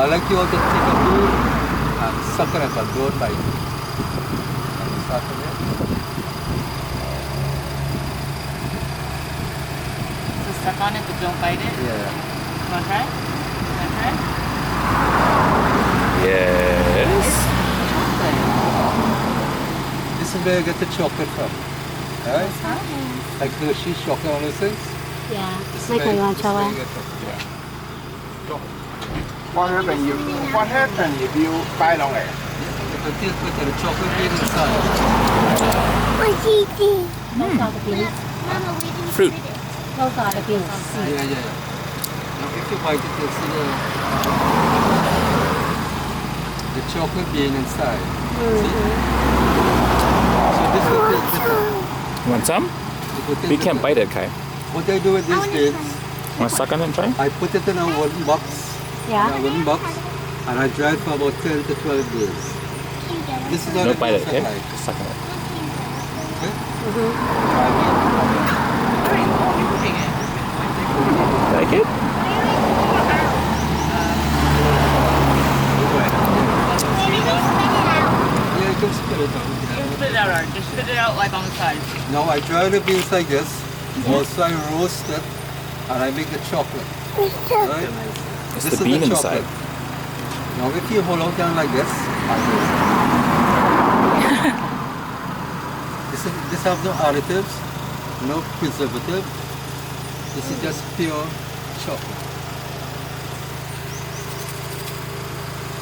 I like you all to take a boot and suck it up and don't bite it. And start from here. So suck on it, but don't bite it? Yeah. You want to try? You want to try? Yes. This is where you get the chocolate from. Right? Like Hershey's chocolate, all those things. Yeah. This is ไม่เคยลอง this is ชอบ where ว่า you get from. Yeah. What happen if you buy long egg? You can put the chocolate bean inside. Those are the beans. Fruit. Those are the beans. Yeah. Now if you bite it, you'll see the chocolate bean inside. See? So this will taste different. You want some? It will taste We can't different. bite it, Kai. What I do with these beans, Want to suck on it and try? I put it in a wooden box. Yeah. In a wooden box, and I dry it for about 10 to 12 days. This is how Don't the bite it, beans okay? are like. Just suck on it. Okay? Mhm. Try it. Like it? Yeah, you can spit it out. Spit it out, Art. Just spit it out like on the side. Now I dry the beans like this. Also I roast it, and I make the chocolate. Right? It's This the is bean chocolate. inside. Now if you hold out down like this, this have no additives, no preservative. This is just pure chocolate.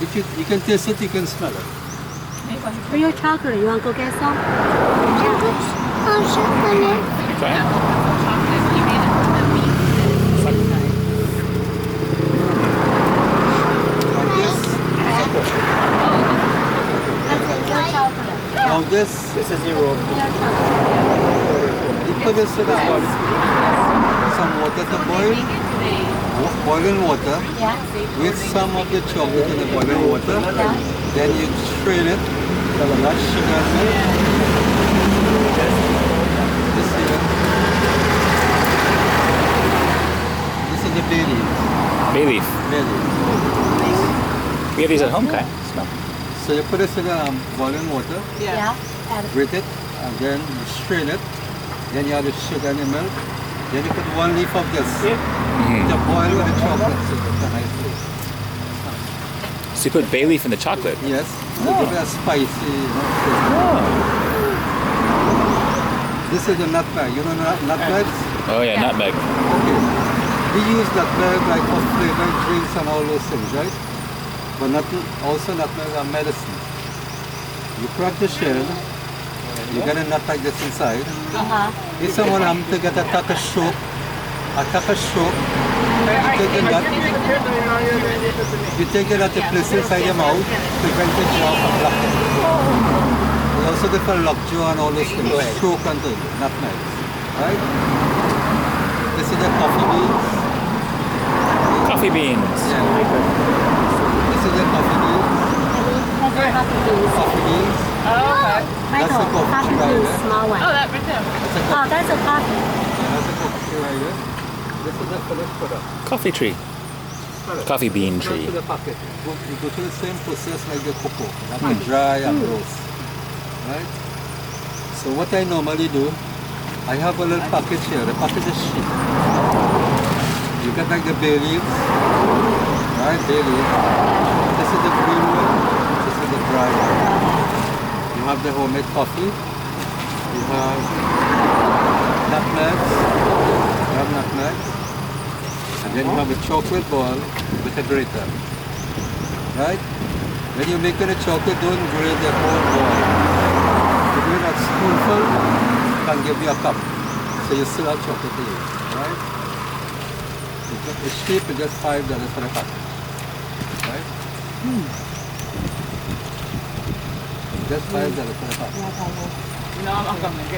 If you can taste it, you can smell it. Real chocolate. You want to go get some? Try it? Chocolate. You made it from the beans inside. Now this, Real chocolate. now this, This is your you put this in some water to boil. Boiling water. Yeah. With some of the chocolate in the boiling water, then you strain it, not sugar and milk. This here. This is the bay leaf. Bay leaf. Bay leaf. We have these at home, Kai. Smell. So you put this in boiling water, Yeah. Add it. grate it, and then you strain it. Then you add the sugar and the milk. Then you put one leaf of this. Mm-hmm. To boil with the chocolate. So it's a nice taste. So you put bay leaf in the chocolate. Yes. So give it a spicy, taste. Oh. This is the nutmeg. You know nutmegs? Oh yeah, nutmeg. Okay. We use nutmeg like for flavored drinks and all those things, right? But also nutmeg are medicine. You crack the shell, you get a nut like this inside. If someone happens to get attack a stroke, you take it at the place inside your mouth, prevent the jaw from locking. We also get for lockjaw and all those things, stroke and things, nutmeg, right? This is the coffee beans. Coffee beans. Yeah. This is the coffee beans. Coffee beans. Oh, okay. That's the coffee Coffee right beans, there. small one. Oh, that right there. That's a Oh, coffee. that's a coffee. That's a coffee right there. This is the finished product. Coffee tree. Coffee bean tree. Go to the packet. You go through the same process like the cocoa. You have to dry and roast. Right? So what I normally do, I have a little package here. The package is sheet. You get like the bay leaves. Right? Bay leaves. This is the green one. This is the dry one. You have the homemade coffee. You have nutmegs. You have nutmegs. And then you have a chocolate ball with a grater. Right? When you're making a chocolate, don't grate the whole ball. You do a spoonful, can give you a cup. So you still have chocolate to use. Right? It's cheap, it's just $5 for a cup. Right? Just $5 for a cup. No, I'm gonna make it.